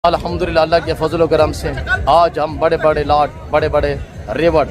अल्हम्दुलिल्लाह अल्लाह के फजल करम से आज हम बड़े बड़े लाट बड़े बड़े रेवड़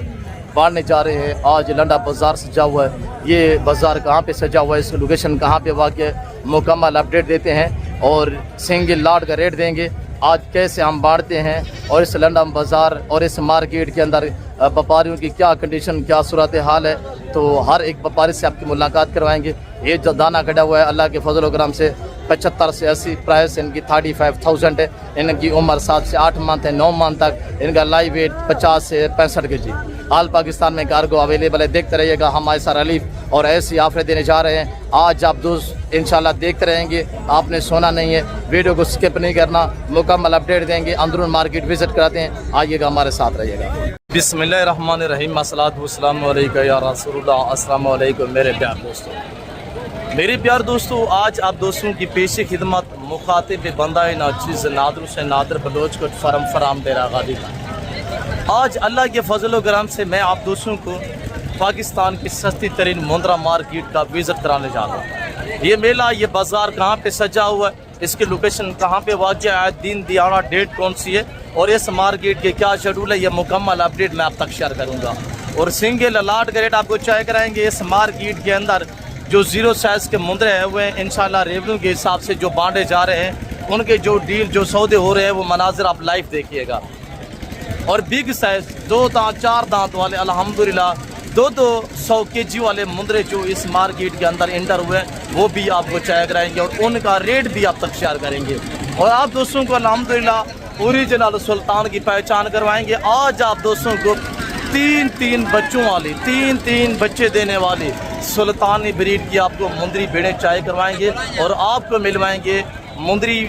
बांटने जा रहे हैं। आज लंडा बाज़ार सजा हुआ है। ये बाज़ार कहाँ पे सजा हुआ है, इसकी लोकेशन कहाँ पे वाक़ है, मुकम्मल अपडेट देते हैं और सिंगल लाट का रेट देंगे। आज कैसे हम बांटते हैं और इस लंडा बाज़ार और इस मार्केट के अंदर व्यापारियों की क्या कंडीशन, क्या सूरत हाल है, तो हर एक व्यापारी से आपकी मुलाकात करवाएंगे। ये जो दाना कटा हुआ है अल्लाह के फजल करम से 75 से 80 प्राइस इनकी 35,000 है। इनकी उम्र 7 से 8 मंथ है, 9 मंथ तक। इनका लाइव वेट 50 से 65 kg। हाल पाकिस्तान में कार्गो अवेलेबल है। देखते रहिएगा, हम ऐसा रिलीफ और ऐसी ऑफर देने जा रहे हैं। आज आप दोस्त इंशाल्लाह देखते रहेंगे, आपने सोना नहीं है, वीडियो को स्किप नहीं करना, मुकम्मल अपडेट देंगे। अंदरून मार्केट विजिट कराते हैं, आइएगा हमारे साथ रहिएगा। बिस्मिल्लाहिर्रहमानिर्रहीम, अस्सलातु वस्सलामु अलैका या रसूलुल्लाह। अस्सलामु अलैकुम मेरे प्यार दोस्तों, मेरे प्यार दोस्तों, आज आप दोस्तों की पेशी खिदमत मुखातिब बंदाए नाचीज़ नादर से नादर बलोच को फरम फराम डेरा गादी का। आज अल्लाह के फजल करम से मैं आप दोस्तों को पाकिस्तान की सस्ती तरीन मुंद्रा मार्केट का विज़िट कराने जा रहा हूँ। ये मेला, ये बाज़ार कहाँ पे सजा हुआ है, इसकी लोकेशन कहाँ पे वाक़या है, दिन दिहाड़ा डेट कौन सी है और इस मार्केट के क्या शेड्यूल है, ये मुकम्मल अपडेट मैं आप तक शेयर करूँगा। और सिंगल लाट का रेट आपको चेक कराएँगे। इस मार्केट के अंदर जो ज़ीरो साइज़ के मुंद्रे हैं वो इंशाल्लाह रेवन्यू के हिसाब से जो बांटे जा रहे हैं, उनके जो डील जो सौदे हो रहे हैं वो मनाजिर आप लाइव देखिएगा। और बिग साइज़ 2 दांत 4 दांत वाले अल्हम्दुलिल्लाह 200 kg वाले मुंद्रे जो इस मार्केट के अंदर एंटर हुए हैं वो भी आपको चेक कराएंगे और उनका रेट भी आप तक शेयर करेंगे। और आप दोस्तों को अल्हम्दुलिल्लाह ओरिजिनल सुल्तान की पहचान करवाएंगे। आज आप दोस्तों को 3 बच्चों वाली 3 बच्चे देने वाली सुल्तानी ब्रीड की आपको मुंदरी भेड़ें चाय करवाएंगे और आपको मिलवाएंगे मुंदरी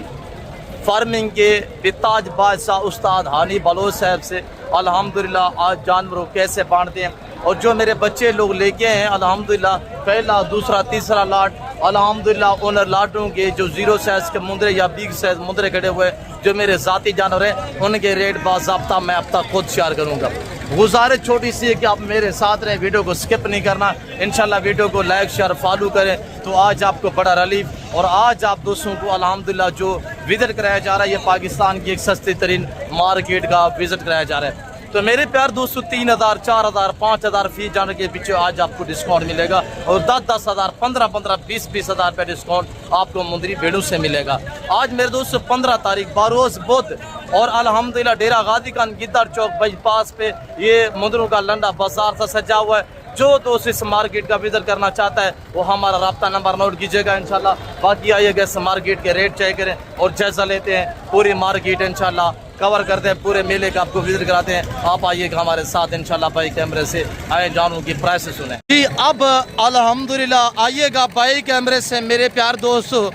फार्मिंग के बेताज बादशाह उस्ताद हानी बलोच साहब से। अल्हम्दुलिल्लाह आज जानवरों कैसे बांटते हैं और जो मेरे बच्चे लोग लेके हैं अल्हम्दुलिल्लाह पहला, दूसरा, तीसरा लाट, अल्हम्दुलिल्लाह उन लाटों के जो ज़ीरो साइज़ के मुंदरे या बिग साइज़ मुंदरे खड़े हुए जो मेरे ज़ाती जानवर हैं उनके रेट बाज़ाब्ता मैं अब तक खुद शेयर करूँगा। गुजारिश छोटी सी है कि आप मेरे साथ रहें, वीडियो को स्किप नहीं करना। इंशाल्लाह वीडियो को लाइक शेयर फॉलो करें तो आज आपको बड़ा रिलीफ। और आज आप दोस्तों को अल्हम्दुलिल्लाह जो विज़िट कराया जा रहा है, ये पाकिस्तान की एक सस्ती तरीन मार्केट का विज़िट कराया जा रहा है। तो मेरे प्यार दोस्तों 3,000, 4,000, 5,000 फी जाने के पीछे आज आपको डिस्काउंट मिलेगा और 10,000, 15,000, 20,000 रुपये डिस्काउंट आपको मुंदरी भेड़ों से मिलेगा। आज मेरे दोस्तों 15 तारीख बारोज़ बुध और अल्हम्दुलिल्लाह डेरा गादी खान गिद्दड़ चौक बाईपास पे ये मुंदरों का लंडा बाजार सा सजा हुआ है। जो दोस्त इस मार्केट का विजिट करना चाहता है वो हमारा रब्ता नंबर नोट कीजिएगा इंशाल्लाह। बाकी आइएगा इस मार्केट के रेट चेक करें और जायजा लेते हैं, पूरी मार्केट इंशाल्लाह कवर करते हैं, पूरे मेले का आपको विजिट कराते हैं। आप आइएगा हमारे साथ इंशाल्लाह बाई कैमरे से, आए जानों की प्राइस सुने जी। अब अल्हम्दुलिल्लाह आइएगा बाई कैमरे से मेरे प्यार दोस्तों,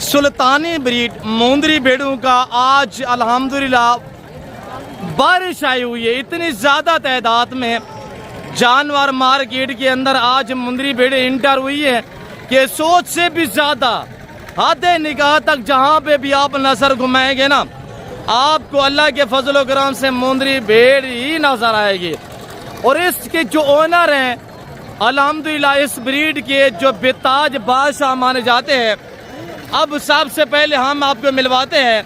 सुल्तानी ब्रीड मुंदरी भेड़ों का आज अल्हम्दुलिल्लाह बारिश आई हुई है। इतनी ज़्यादा तादाद में जानवर मार्केट के अंदर आज मुंदरी भेड़ें इंटर हुई है कि सोच से भी ज़्यादा हद निगाह तक जहाँ पे भी आप नज़र घुमाएंगे ना, आपको अल्लाह के फजल करम से मुंदरी भेड़ ही नज़र आएगी। और इसके जो ओनर हैं अल्हम्दुलिल्लाह इस ब्रीड के जो बेताज बादशाह माने जाते हैं। अब सबसे पहले हम आपको मिलवाते हैं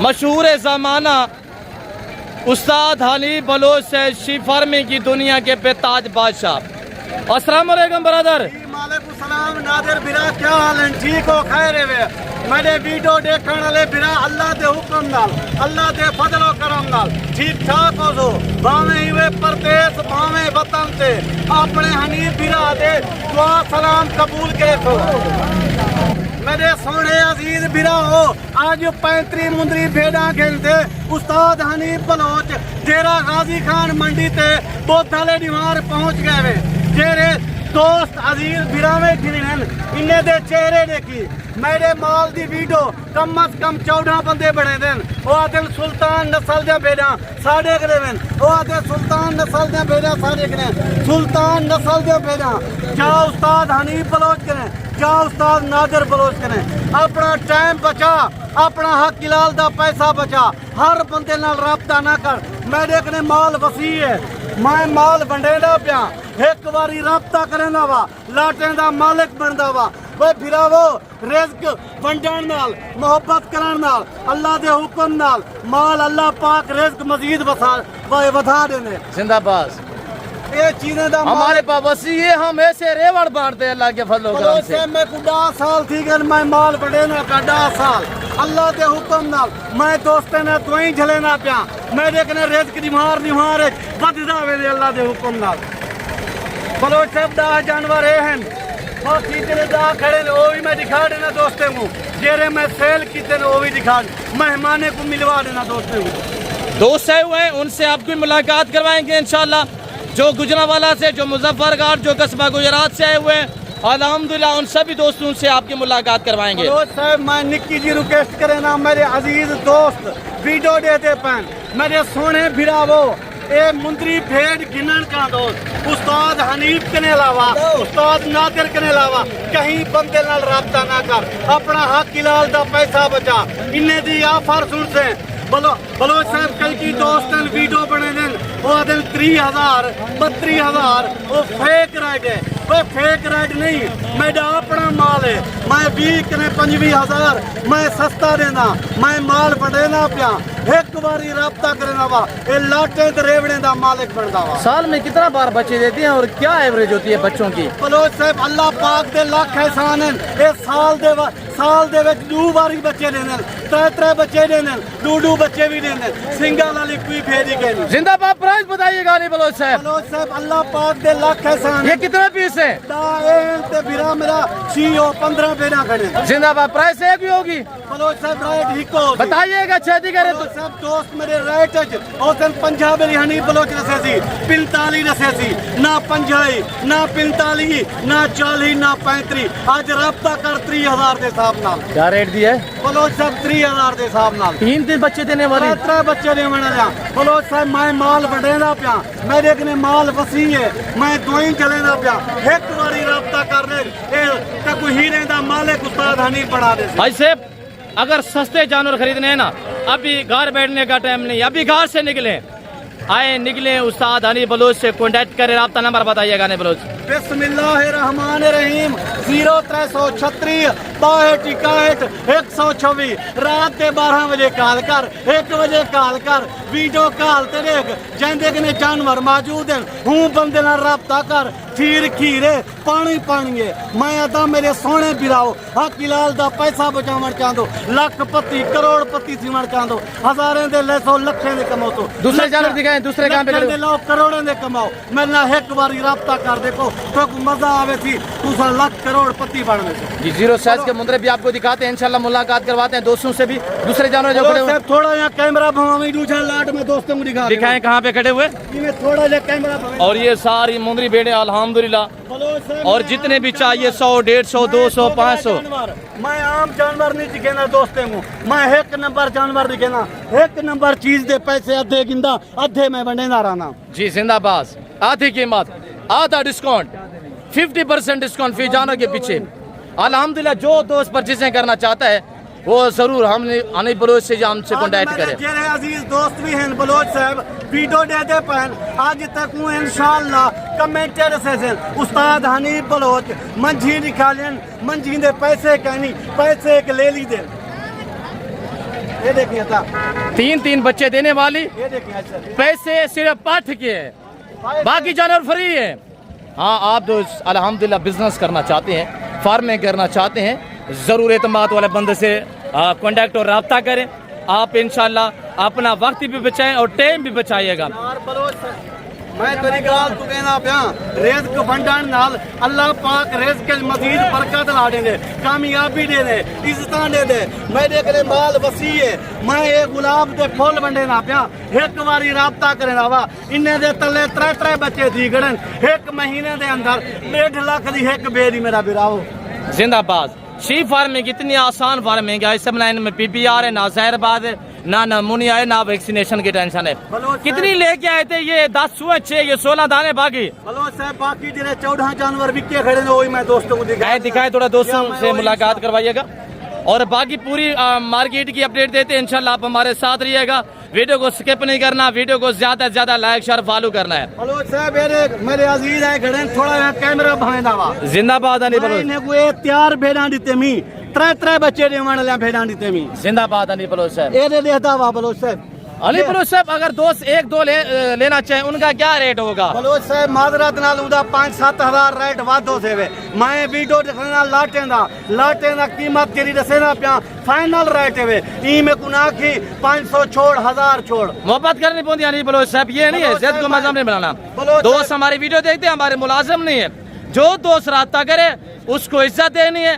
मशहूर ज़माना उस्ताद हानी बलोच से शी फार्मिंग की दुनिया के बेताज बादशाह। अस्सलाम वालेकुम ब्रदर। वालेकुम सलाम नादिर बिरा, क्या हाल है? ठीक हो, खैर है? मेरे वीडियो देखने वाले बिरा अल्लाह के हुक्म नाल, अल्लाह के फजल और करम नाल ठीक ठाक हो सो, भावें हुए परदेस भावें वतन से अपने हनीफ बिरा दे दुआ सलाम कबूल करे सो। मेरे सोने अजीज बिरा हो, आज 35 मुंदरी भेड़ा खेलते उस्ताद हनीफ बलोच डेरा गाजी खान मंडी ते बोतले दीवार पहुंच गए वे। जेरे दोस्त अजीज बिरावे गिरन इन्हें दे चेहरे देखी मेरे माल दी वीडियो कम अज कम 14 बंदे बने दिन। वो आते सुल्तान नस्ल दे भेड़ा साढ़े करें, वो आते सुल्तान नस्ल दे भेड़ा साढ़े करें, सुल्तान नस्ल दे भेड़ा क्या उस्ताद हनीफ बलोच करें, क्या उस्ताद नादिर बलोच करें। अपना टाइम बचा, अपना हक इलाल दा पैसा बचा, हर बंदे नाल राब्ता ना कर। मेरे कने माल वसी है, मैं माल वंडेदा पिया, एक बारी राब्ता करेंदा वा लाटें दा मालिक बनदा वा। वे फिरावो रिज़्क वंडण नाल मोहब्बत करन नाल अल्लाह दे हुक्म नाल माल अल्लाह पाक रिज़्क मजीद वधा देने। जिंदाबाद। ये चीजें दा हमारे पास वसी है, हम ऐसे रेवड़ बांटते हैं अल्लाह के फजल व करम से। मैं 10 साल थी गन मैं माल बड़े ना का 10 साल अल्लाह दे हुक्म नाल मैं दोस्ते ने तोई झले ना पिया मैं देखने रिज़्क दी मार वधदा वे अल्लाह दे हुक्म नाल। बलोच साहब 10 जानवर हैं बाकी तेरे 10 खड़े ने वो भी मैं दिखा देना दोस्ते को जेरे मैं सेल कीते ने वो भी दिखा मेहमाने को मिलवा देना दोस्ते को। दोस्त आए हुए हैं उनसे आपकी मुलाकात करवाएंगे इंशाल्लाह, जो गुजरांवाला से, जो मुजफ्फरगढ़, जो कस्बा गुजरात से आए हुए हैं, अल्हम्दुलिल्लाह उन सभी दोस्तों से आपकी मुलाकात करवाएंगे। बलोच साहब मैं निक्की जी रिक्वेस्ट करे ना मेरे अजीज दोस्त वीडियो देते पैन मेरे सोने भिरावो ए मुंदरी भेड़ गिनन का दोस्त उस्ताद हनीफ के अलावा उस्ताद नादिर के अलावा कहीं बंदे नाल राब्ता ना कर अपना हक इलाल दा पैसा बचा इन्ने दी ऑफर सुन से बलोच साहब कल की दोस्तन वीडियो बने दिन वो दिन 30,000 32,000 वो फेक राइड है वो फेक राइड नहीं मेरा अपना माल है मैं 20 ने 25,000 मैं सस्ता देना मैं माल बढ़ेना पिया एक बारी राब्ता करना वा ये लाटे दरेवड़े दा मालिक बनदा वा। साल में कितना बार बच्चे देते हैं और क्या एवरेज होती है बच्चों की? बलोच साहब अल्लाह पाक दे लाख एहसान हैं ये साल दे विच 2 बारी बच्चे देने 3 बच्चे देने 2 बच्चे भी देने सिंगल वाली कोई फेरी के नहीं। जिंदाबाद। प्राइस बताइएगा नहीं बलोच साहब? बलोच साहब अल्लाह पाक दे लाख एहसान ये कितने पीस है? ते बिरा मेरा सीओ 15 बेना खड़े। जिंदाबाद। प्राइस एक ही होगी? बलोच साहब राइट हिको बताइएगा छेदी करे तो सब दोस्त मेरे राइट औसन पंजाब हनी बलोच रसे सी 45 रसे सी ना 50 ना 45 ना 40 ना 35 आज राब्ता कर 30,000 के हिसाब नाल। क्या रेट दिया है? बलोच साहब 30,000 के हिसाब नाल 3 बच्चे देने वाले 3 बच्चे देने वाले। बलोच साहब मैं माल बढ़ेना पिया मेरे कने माल वसी है मैं दोई चलेना पिया एक बारी राब्ता कर ले ए कोई हीरे दा मालिक उस्ताद हनी बढ़ा दे। भाई साहब अगर सस्ते जानवर खरीदने हैं ना अभी घर बैठने का टाइम नहीं, अभी घर से निकले उस्ताद हनी बलोच से कॉन्टेक्ट करें। राब्ता नंबर बताइएगा नहीं बलोच? बिस्मिल्लाहिर्रहमानिर्रहीम 0336 62 126 रात के 12 बजे कॉल कर 1 बजे कॉल कर वीडियो कॉल ते देख जेंदे कने जानवर मौजूद हैं हूं बंदे नाल राब्ता कर खीर खीरे पानी है मैं अदा मेरे सोने बिराओ हक इलाल दा पैसा बचावन चाहदो लखपति करोड़पति सीमन चाहदो हजारें दे ले सौ लखें दे कमाओ तो दूसरे जानवर दिखाएं दूसरे काम पे करो लोग करोड़ों दे कमाओ मेरे नाल एक बारी राब्ता कर देखो तो मजा आवे थी तुसा लाख करोड़पति बनने से। जी जीरो साइज के मुंदरे भी आपको दिखाते हैं इंशाल्लाह मुलाकात करवाते हैं दोस्तों से भी दूसरे जानवर जो खड़े हुए थोड़ा यहाँ कैमरा भवामी दूसरा लाट में दोस्तों को दिखाएं कहाँ पे खड़े हुए थोड़ा जा कैमरा और ये सारी मुंदरी भेड़े अल्हम्दुलिल्लाह और जितने भी चाहिए 100 150 200 500 मैं आम जानवर नहीं दिखेना दोस्तों को मैं एक नंबर जानवर दिखेना एक नंबर चीज दे पैसे अद्धे गिंदा अद्धे में बने ना रहना। जी जिंदाबाद। आधी कीमत आधा डिस्काउंट 50% डिस्काउंट फी जानवर के पीछे अल्हम्दुलिल्लाह। जो दोस्त परचेजिंग करना चाहता है वो जरूर हमने बलोच से हमसे कॉन्टेक्ट करें। मेरे अजीज दोस्त भी हैं बलोच साहब वीडियो देते पहन आज तक हूँ इंशाल्लाह कमेंटेड से उस्ताद हनीफ बलोच मंझी निकालें मंझी दे पैसे कहनी पैसे के ले ली दे। ये देखिए था 3 बच्चे देने वाली ये देखिए पैसे सिर्फ पाठ के है बाकी जानवर फ्री है। हाँ आप तो अल्हम्दुलिल्लाह बिजनेस करना चाहते हैं फार्मिंग करना चाहते हैं जरूर एतमाद वाले बंदे से कांटेक्ट और राब्ता करें आप इंशाल्लाह अपना वक्त भी बचाएं और टाइम भी बचाइएगा। मैं तेरी गाल तू कहना पिया रिज़्क भंडारण नाल अल्लाह पाक रिज़्क के मजीद बरकत ला दे कामयाबी दे दे इज्जत दे दे मेरे कने माल वसी है मैं ये गुलाब दे फूल वंडे ना पिया एक बारी राब्ता करे वा इन्ने दे तले 3 बच्चे दी गड़न एक महीने दे अंदर 1.5 लाख दी एक बेरी मेरा बिराओ। जिंदाबाद। शीप फार्मिंग इतनी आसान फार्मिंग है इस लाइन में PPR है ना जहरबाद है ना नमूनिया है ना वैक्सीनेशन की टेंशन है। कितनी लेके आए थे ये 10 सुए 6 ये 16 दाने बाकी बलोच साहब बाकी जिले 14 जानवर बिके खड़े ने वही मैं दोस्तों को दिखाए थोड़ा दोस्तों से मुलाकात करवाइएगा और बाकी पूरी मार्केट की अपडेट देते हैं इंशाल्लाह। आप हमारे साथ रहिएगा, वीडियो को स्किप नहीं करना, वीडियो को ज्यादा से ज्यादा लाइक शेयर फॉलो करना है। बलोच साहब मेरे अजीज है खड़े थोड़ा कैमरा भाईंदा वा जिंदाबाद अली बलोच। इन्हें कोई तैयार भेड़ा दीते मी त्रै बच्चे देवन ले भेड़ा दीते मी। जिंदाबाद अली बलोच साहब। ए दे देता वा बलोच साहब। अली बलोच साहब अगर दोस्त एक दो लेना चाहे उनका क्या रेट होगा? बलोच साहब माजरत नाल उदा 5-7 हजार रेट वादो से वे मैं वीडियो देखना लाटे दा कीमत तेरी दसेना पिया फाइनल रेट है ई में कुना की 500 छोड़ 1000 छोड़। मोहब्बत करनी पड़ती है अली बलोच साहब, ये नहीं है जिद को मजहब नहीं बनाना। दोस्त हमारी वीडियो देखते हैं, हमारे मुलाजिम नहीं है। जो दोस्त रास्ता करे उसको इज्जत देनी है,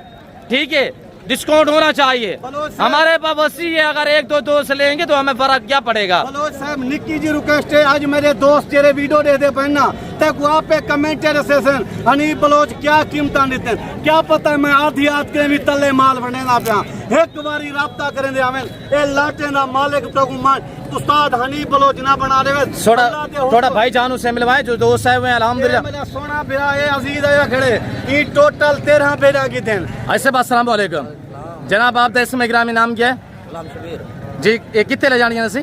ठीक है, डिस्काउंट होना चाहिए। हमारे पास वसी है, अगर एक दो दोस्त लेंगे तो हमें फर्क क्या पड़ेगा? बलोच साहब निक्की जी रिक्वेस्ट है, आज मेरे दोस्त तेरे वीडियो दे दे पहना तक वहाँ पे कमेंट सेशन हनी बलोच क्या कीमत देते हैं क्या पता है। मैं आधी हाथ के भी तले माल बने ना पिया एक बारी राब्ता करें दे हमें ए लाटे ना मालिक तो उस्ताद हनी बलोच ना बना दे। थोड़ा भाई जानू से मिलवाए जो दोस्त है वे अल्हम्दुलिल्लाह। मेरा सोना बिरा है अजीज है खड़े ई टोटल 13 बेड़ा की दिन। ऐसे बात अस्सलाम वालेकुम जनाब, आप देश में ग्रामीण नाम क्या है जी? ये कितने ले जानी है सी?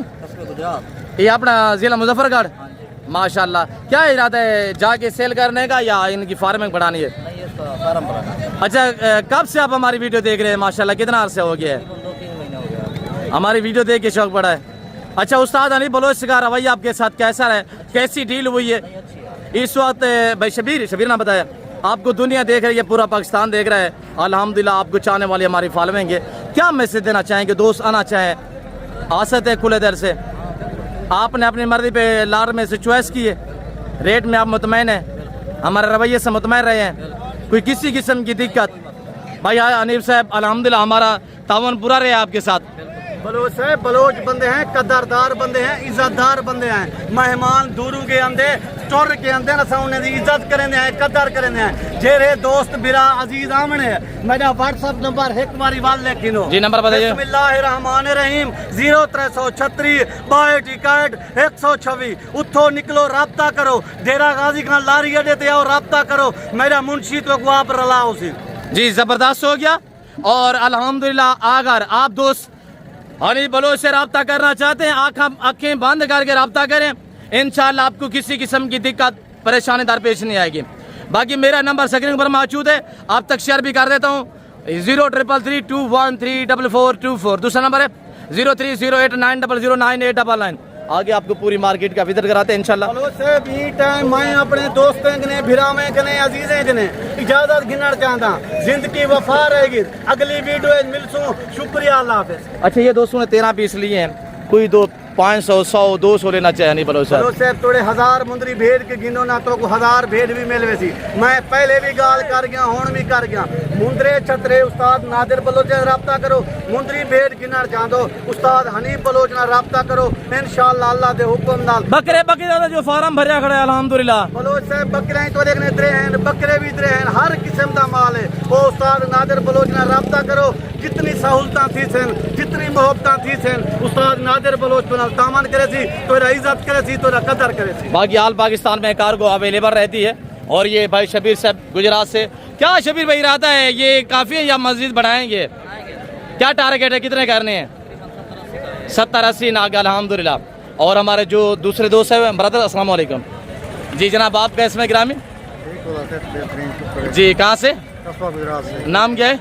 ये अपना जिला मुजफ्फरगढ़। माशाल्लाह, क्या इरादा है जाके सेल करने का या इनकी फार्मिंग बढ़ानी है? अच्छा, कब से आप हमारी वीडियो देख रहे हैं? माशाल्लाह, कितना अरसे हो गया है हमारी वीडियो देख के शौक बढ़ा है? अच्छा, उस्ताद हनी बलोच का रवैया आपके साथ कैसा है, कैसी डील हुई है इस वक्त? भाई शबीर ना बताया, आपको दुनिया देख रही है, पूरा पाकिस्तान देख रहा है अल्हम्दुलिल्लाह, आपको चाहने वाली हमारी फॉलोइंग है। क्या मैसेज देना चाहेंगे? दोस्त आना चाहे आ सकते हैं खुले दर से। आपने अपनी मर्जी पे लार में से चॉइस की है, रेट में आप मुतमैन हैं, हमारे रवैये से मुतमैन रहे हैं, कोई किसी किस्म की दिक्कत? भाई अनीफ साहब अल्हम्दुलिल्लाह हमारा तावन पूरा रहे आपके साथ। बलोच साहब बलोच बंदे हैं, कदरदार बंदे हैं, इज्जतदार बंदे हैं, मेहमान दूरू के आंदे चोर के आंदे ना उन्हें दी इज्जत करेंदे हैं, कदर करेंदे हैं। जेरे दोस्त बिरा अजीज आमने मेरा व्हाट्सएप नंबर एक बारी वाल लेकिन जी नंबर बताइए। बिस्मिल्लाहिर्रहमानिर्रहीम 0336 62 126 उठो निकलो राब्ता करो डेरा गाजी खान लारी अड्डे ते आओ राब्ता करो मेरा मुंशी तो को आप रलाओ सी जी। जबरदस्त हो गया। और अल्हम्दुलिल्लाह अगर आप दोस्त हनी बलोच से रब्ता करना चाहते हैं आंखें बंद करके रब्ता करें, इंशाल्लाह आपको किसी किस्म की दिक्कत परेशानी दरपेश नहीं आएगी। बाकी मेरा नंबर स्क्रीन पर मौजूद है, आप तक शेयर भी कर देता हूँ 0333213424। दूसरा नंबर है 030890099899। आगे आपको पूरी मार्केट का विजिट कराते हैं इंशाल्लाह। टाइम मैं अपने दोस्तों कने भिरावे कने अजीजें कने इजाजत गिनना चाहता, जिंदगी वफा रहेगी, अगली वीडियो मिलसूं, शुक्रिया, अल्लाह हाफिज। अच्छा, ये दोस्तों ने 13 पीस लिए हैं, कोई 500 100 200 लेना चाहिए नहीं बलोच साहब थोड़े 1000 मुंदरी भेड़ के गिनो ना तो 1000 भेड़ भी मिलवे सी। मैं पहले भी गाल कर गया हुण भी कर गया, मुंदरे छतरे उस्ताद नादिर बलोच से रब्ता करो, मुंदरी भेड़ गिनना चाहते उस्ताद हनीफ बलोच ना रब्ता करो इंशाअल्लाह अल्लाह दे हुक्म नाल। बकरे जो फार्म भरया खड़ा है अल्हम्दुलिल्लाह। बलोच साहब बकरे तो देखने इतरे हैं, बकरे भी इतरे हैं, हर किस्म का माल है। वो उस्ताद नादिर बलोच ना रब्ता करो, जितनी सहूलतां थी सन, जितनी मोहब्बतां थी सन, उस्ताद नादिर बलोच तामन करे सी, तोरा इज्जत करे सी, तोरा कदर करे सी। बाकी आल पाकिस्तान में कार्गो अवेलेबल रहती है। और ये भाई शबीर साहब गुजरात से, क्या शबीर भाई इरादा है ये काफ़ी है या मस्जिद बढ़ाएंगे? क्या टारगेट है, कितने करने हैं? 70-80 नाग अल्हम्दुलिल्लाह। और हमारे जो दूसरे दोस्त हैं ब्रदर अस्सलाम वालेकुम जी। जनाब आप कैसे में ग्रामीण जी, कहाँ से? नाम क्या है?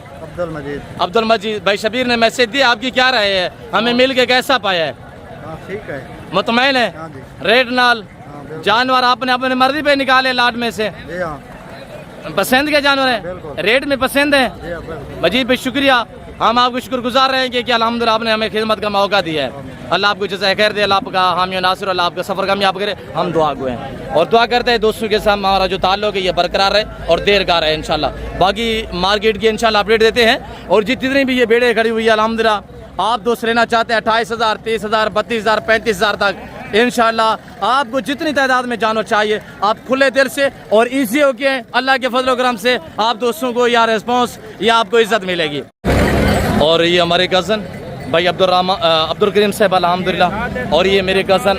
अब्दुल मजीद। भाई शबीर ने मैसेज दिया, आपकी क्या राय है, हमें मिल के कैसा पाया है? ठीक है, मुतमैन है? रेट नाल जानवर आपने अपने मर्जी पे निकाले लाट में से? पसंद के जानवर है, रेट में पसंद है? मजीद भाई शुक्रिया, हम आपको शुक्रगुजार रहेंगे कि अल्हम्दुलिल्लाह आपने हमें खिदमत का मौका दिया है। अल्लाह आपको जज़ाए खैर दे, अल्लाह आपका हामी नासिर, अल्लाह आपका सफ़र कामयाब करे। हम दुआ गए हैं और दुआ करते हैं दोस्तों के साथ हमारा जो ताल्लुक है ये बरकरार रहे और देर का रहे इंशाल्लाह। बाकी मार्केट की इंशाल्लाह अपडेट देते हैं। और जितनी भी ये बेड़े खड़ी हुई है अल्हम्दुलिल्लाह, आप दोस्त लेना चाहते हैं 28,000 30,000 32,000 35,000 तक इंशाल्लाह आपको जितनी तादाद में जानवर चाहिए आप खुले दिल से और इजी होके अल्लाह के फजल करम से आप दोस्तों को या रिस्पॉन्स या आपको इज्जत मिलेगी। और ये हमारे कज़न भाई अब्दुल करीम साहब अल्हम्दुलिल्लाह। और ये मेरे कज़न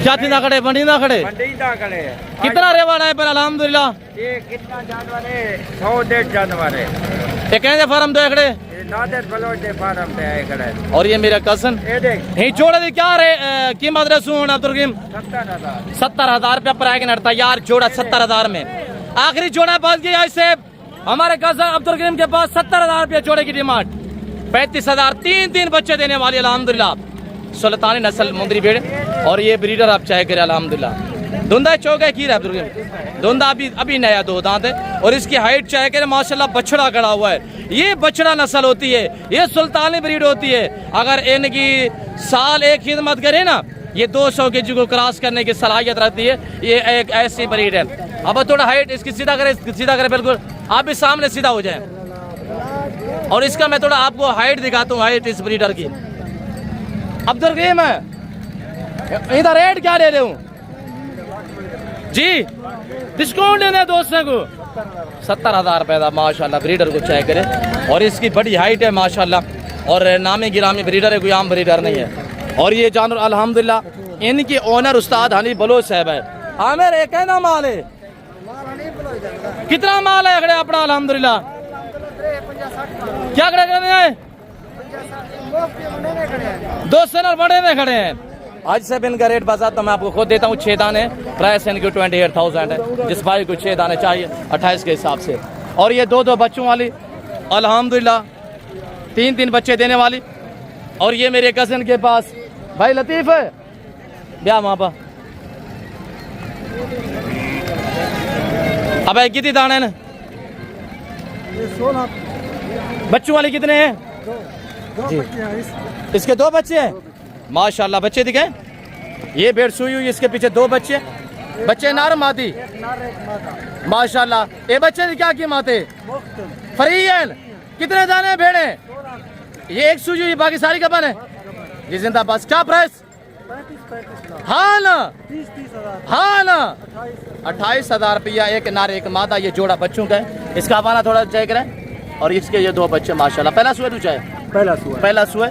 क्या थी ना खड़े मंडी ना खड़े खड़े कितना रेवाड़ है पर अल्हम्दुलिल्लाह ये कितना जानवर है 100-150 जानवर है ये कहते फार्म दो खड़े नादर बलोच दे फार्म पे आए खड़े और ये मेरा कसन ये देख ही जोड़ा दी क्या रे कीमत रसून अब्दुल रहीम 70,000 70,000 रुपया पर आएगा नड़ता यार जोड़ा 70,000 में आखिरी जोड़ा बच गया ऐसे हमारे कसन अब्दुल रहीम के पास 70,000 रुपया जोड़े की डिमांड 35,000 तीन बच्चे देने वाले अल्हम्दुलिल्लाह सुल्तानी नस्ल मुंदरी भेड़ और ये ब्रीडर आप चाहे करें अल्हम्दुलिल्लाह धुंधा चौक है की अब्दुल रहीम धुंधा अभी नया 2 दांत है और इसकी हाइट चाहे करें माशाल्लाह बछड़ा गड़ा हुआ है ये बछड़ा नस्ल होती है ये सुल्तानी ब्रीड होती है अगर इनकी साल एक खिदमत करे ना ये 200 केजी को क्रॉस करने की सलाहियत रखती है ये एक ऐसी ब्रीड है अब थोड़ा हाइट इसकी सीधा करे बिल्कुल आप भी सामने सीधा हो जाए और इसका मैं थोड़ा आपको हाइट दिखाता हूँ हाइट इस ब्रीडर की अब्दुल रहीम है इधर रेट क्या ले रहे हूँ जी डिस्काउंट देना है दोस्तों को 70,000 रुपए का माशाल्लाह ब्रीडर को चाहे करे और इसकी बड़ी हाइट है माशाल्लाह और नामी गिरामी ब्रीडर है कोई आम ब्रीडर नहीं है और ये जानवर अल्हम्दुलिल्लाह इनके ओनर उस्ताद हनी बलोच साहब है आमिर एक है ना माल है कितना माल है अगड़े अपना अल्हम्दुलिल्लाह क्या खड़े करने आए 2 सेनर बड़े में खड़े हैं आज से इनका रेट बताता मैं आपको खुद देता हूँ 6 दाने प्राइस इनके 28,000 है जिस भाई को 6 दाने चाहिए 28 के हिसाब से और ये 2 बच्चों वाली अल्हम्दुलिल्लाह 3 बच्चे देने वाली और ये मेरे कजिन के पास भाई लतीफ है ब्याह वहाँ पर अब कितनी दाने ना बच्चों वाले कितने हैं जी इसके 2 बच्चे हैं माशाल्लाह बच्चे दिखे ये भेड़ सुई हुई इसके पीछे 2 बच्चे नार मादी माशाल्लाह ये बच्चे की क्या कीमत है फ्री है कितने दाने भेड़े ये एक सुई हुई बाकी सारी कबन है जी जिंदाबाद क्या प्राइस हाँ ना 28,000 रुपया एक नार एक मादा ये जोड़ा बच्चों का है इसका हवाना थोड़ा चेक करें और इसके ये 2 बच्चे माशाल्लाह पहला सुआ तू चाहे पहला सुआ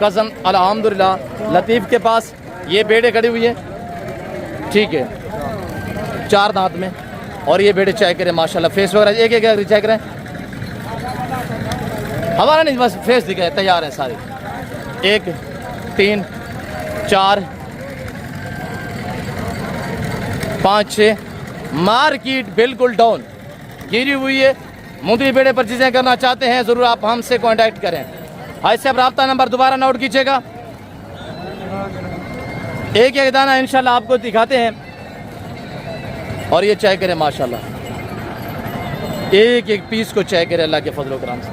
कज़न अल्हम्दुलिल्लाह लतीफ़ के पास ये बेड़े खड़ी हुई है ठीक है 4 दांत में और ये बेड़े चेक करें माशाल्लाह फेस वगैरह एक चेक करें हमारा नहीं बस फेस दिखाए तैयार है सारे 1 3 4 5 6 मार्केट बिल्कुल डाउन गिरी हुई है मुंदरी बेड़े पर चीज़ें करना चाहते हैं ज़रूर आप हमसे कांटेक्ट करें ऐसे आप रब्ता नंबर दोबारा नोट कीजिएगा एक दाना इंशाल्लाह आपको दिखाते हैं और ये चेक करें माशाल्लाह एक पीस को चेक करें अल्लाह के फजल व करम से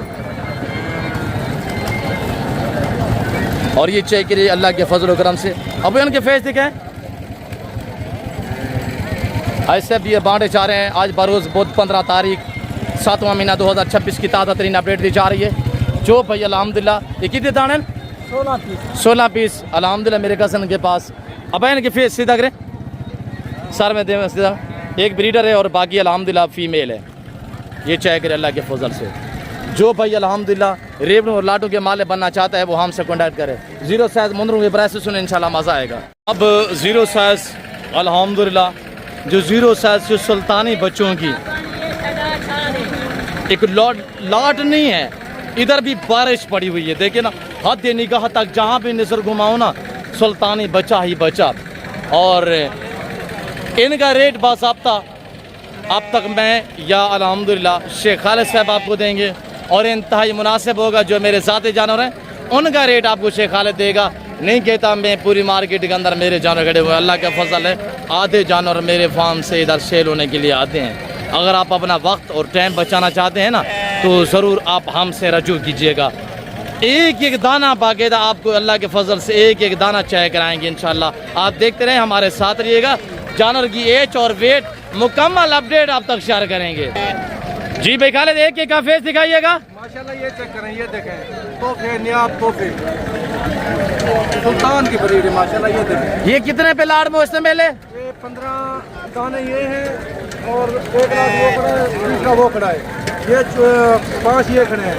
और ये चेक करिए अल्लाह के फजल व करम से अब उनके फेस दिखाएं ऐसे भी ये बांटे जा रहे हैं आज बरोज़ बुध 15 तारीख 7वां महीना 2026 की ताज़ा तरीन अपडेट दी जा रही है जो भाई अल्हम्दुलिल्लाह ये कितने दाने 16 पीस अल्हम्दुलिल्लाह मेरे कज़न के पास अब इनके फेस सीधा करें सर में दे सीधा एक ब्रीडर है और बाकी अल्हम्दुलिल्लाह फीमेल है ये चेक करें अल्लाह के फजल से जो भाई अल्हम्दुलिल्लाह रेवड़ू और लाटू के माले बनना चाहता है वो हमसे कॉन्टैक्ट करे 0 साइज मुंदरू के प्राइस सुने इंशाल्लाह मज़ा आएगा अब 0 साइज अल्हम्दुलिल्लाह जो 0 साइज जो सुल्तानी बच्चों की एक लॉट नहीं है इधर भी बारिश पड़ी हुई है देखिए ना हद निगाह तक जहाँ भी नजर घुमाओ ना सुल्तानी बचा ही बचा और इनका रेट बाज़ाब्ता अब तक मैं या अल्हम्दुलिल्लाह शेख खालिद साहब आपको देंगे और इंतहाई मुनासिब होगा जो मेरे ज़ाती जानवर हैं उनका रेट आपको शेख खालिद देगा नहीं कहता मैं पूरी मार्केट के अंदर मेरे जानवर खड़े हुए अल्लाह का फजल है आधे जानवर मेरे फार्म से इधर सेल होने के लिए आते हैं अगर आप अपना वक्त और टाइम बचाना चाहते हैं ना तो ज़रूर आप हमसे रजू कीजिएगा एक दाना बाकायदा आपको अल्लाह के फजल से एक दाना चाय कराएंगे इंशाल्लाह आप देखते रहें हमारे साथ रहिएगा जानवर की एज और वेट मुकम्मल अपडेट आप तक शेयर करेंगे जी भाई खालिद एक का फेस दिखाइएगा माशाल्लाह ये चेक करें ये देखें तोहफे नियाब तोहफे सुल्तान की ब्रीड है माशाल्लाह ये देखें ये कितने पे लाड़ में उसने मेले ये 15 दाने ये हैं और 1 लाख वो खड़ा है दूसरा वो खड़ा है ये 5 ये खड़े हैं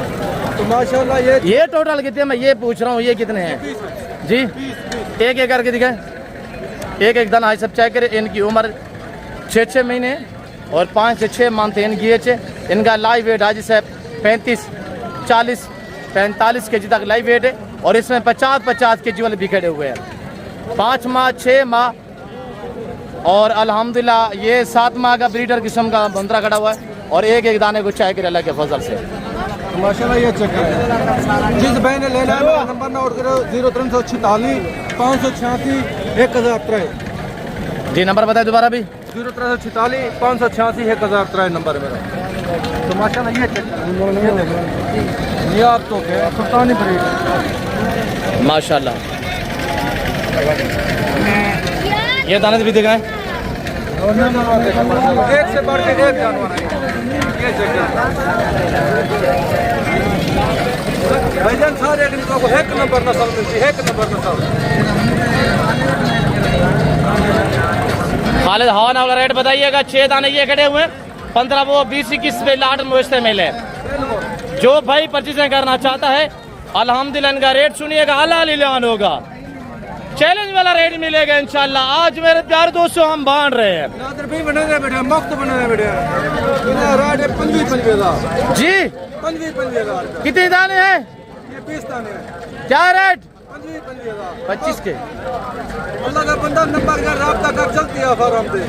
तो माशाल्लाह ये टोटल कितने मैं ये पूछ रहा हूँ ये कितने हैं जी एक करके दिखाए एक एक दाना है सब चेक करें। इनकी उम्र 6 महीने और 5 से 6 मंथ इनकी एज है। इनका लाइव वेट आज से 35, 40, 45 के जी तक लाइव वेट है और इसमें 50 के जी वाले भी खड़े हुए हैं। 5 माह, 6 माह और अल्हम्दुलिल्लाह ये 7 माह का ब्रीडर किस्म का बंदरा खड़ा हुआ है और एक एक दाने को चाय करे अल्लाह के फजल से। माशाल्लाह ये चेक है। जिस भाई ने लेना है नंबर नोट करो 0346 586 1003। जी नंबर बताए दोबारा भी। 0346 586 1003 नंबर है मेरा। तो माशाल्लाह ये चेक है। ये आप तो क्या सुल्तानी ब्रीड माशाल्लाह। ये दाने भी दिखाएं। एक से बढ़ के एक जानवर है। ये चेक भाईजान सारे को एक नंबर नस्ल मिलती है, एक नंबर नस्ल। खालिद हवाना का रेट बताइएगा। 6 दाने ये खड़े हुए हैं, 15 वो 20 21 पे लाट मुश्ते मिले। जो भाई परचेजिंग करना चाहता है अल्हम्दुलिल्लाह इनका रेट सुनिएगा, हलाल ऐलान होगा, चैलेंज वाला रेट मिलेगा इंशाल्लाह। आज मेरे प्यारे दोस्तों हम बांट रहे हैं नादर भी बने रहे बेटा, मुफ्त बने रहे बेटा। इतना रेट है 25,000 जी। 25,000 कितने दाने हैं? ये 20 दाने हैं। क्या रेट? 25,000 25 के। अल्लाह का बंदा नंबर का राब्ता कर चलती है फॉर्म पे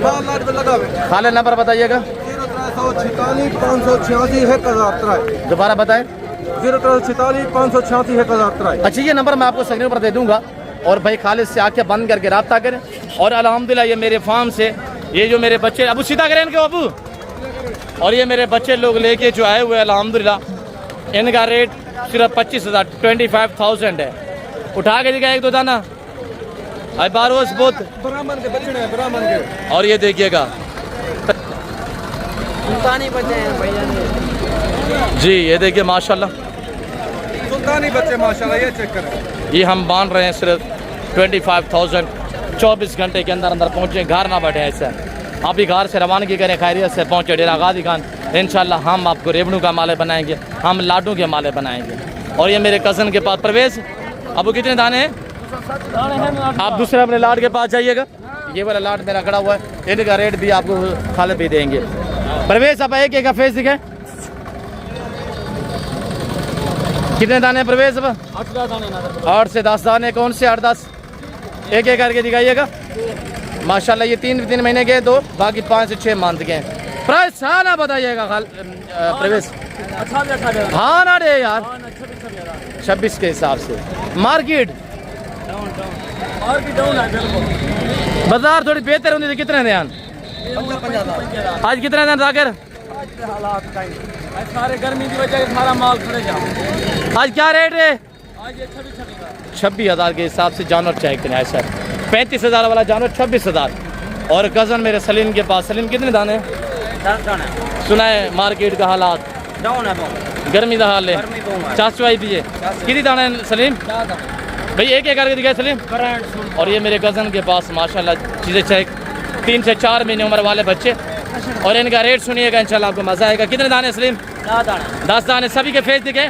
माल लाट पे लगा हुआ। खालिद नंबर बताइएगा। 0346 586 1003। दोबारा बताएं। 0346 586 1003। अच्छा ये नंबर मैं आपको स्क्रीन पर दे दूंगा और भाई खालिद से आके बंद करके रब्ता करें। और अल्हम्दुलिल्लाह ये मेरे फार्म से ये जो मेरे बच्चे अबू सीधा करें इनके अबू, और ये मेरे बच्चे लोग लेके जो आए हुए अल्हम्दुलिल्लाह इनका रेट सिर्फ 25,000 25,000 है। उठा के दिखा एक दो दाना आई बारोस बहुत ब्राह्मण के बच्चे हैं, ब्राह्मण के। और ये देखिएगा सुल्तानी बच्चे हैं भैया जी, ये देखिए माशाल्लाह सुल्तानी बच्चे माशाल्लाह। ये चेक करें। ये हम बांध रहे हैं सिर्फ 25,000। 24 घंटे के अंदर अंदर पहुँचे, घर ना बैठे ऐसा। आप ही घर से रवानगी करें, खैरियत से पहुँचे डेरा गाजी खान। इंशाल्लाह हम आपको रेवड़ू का माले बनाएंगे, हम लाडू के माले बनाएंगे। और ये मेरे कज़न के पास परवेज। अब कितने दाने हैं? आप दूसरे अपने लाड के पास जाइएगा। ये वाला लाड मेरा खड़ा हुआ है, इनका रेट भी आपको खालिद भी देंगे। परवेज आप एक एक का फेस दिखाएं। कितने दाने हैं परवेज? 8 से 10 दाने। कौन से 8-10? एक एक करके दिखाइएगा। माशाल्लाह ये 3 महीने के, 2 बाकी 5 से 6 मंथ के हैं। प्राइस हाँ ना बताइएगा प्रवेश। हाँ ना दे यार, 26 के हिसाब से। मार्केट बाजार थोड़ी बेहतर होती थी। कितने ध्यान आज कितने दिन जाकर सारे गर्मी की वजह से सारा माल खड़े जा। आज क्या रेट है? आज ये 26,000 के हिसाब से जानवर चेक करें। ऐसा 35,000 वाला जानवर 26,000। और गजन मेरे सलीम के पास। सलीम कितने दाने? 10 दाने। सुना है मार्केट का हालात डाउन है, गर्मी का हाल है। गर्मी तो है। 4 पिए कितनी दाने हैं सलीम भाई? एक एक करके दिखाए सलीम। और ये मेरे कज़न के पास माशाल्लाह चीज़ें चेक 3 से 4 महीने उम्र वाले बच्चे। और इनका रेट सुनिएगा इंशाल्लाह आपको मज़ा आएगा। कितने दाने सलीम? 10 दाने। सभी के फेस दिखे,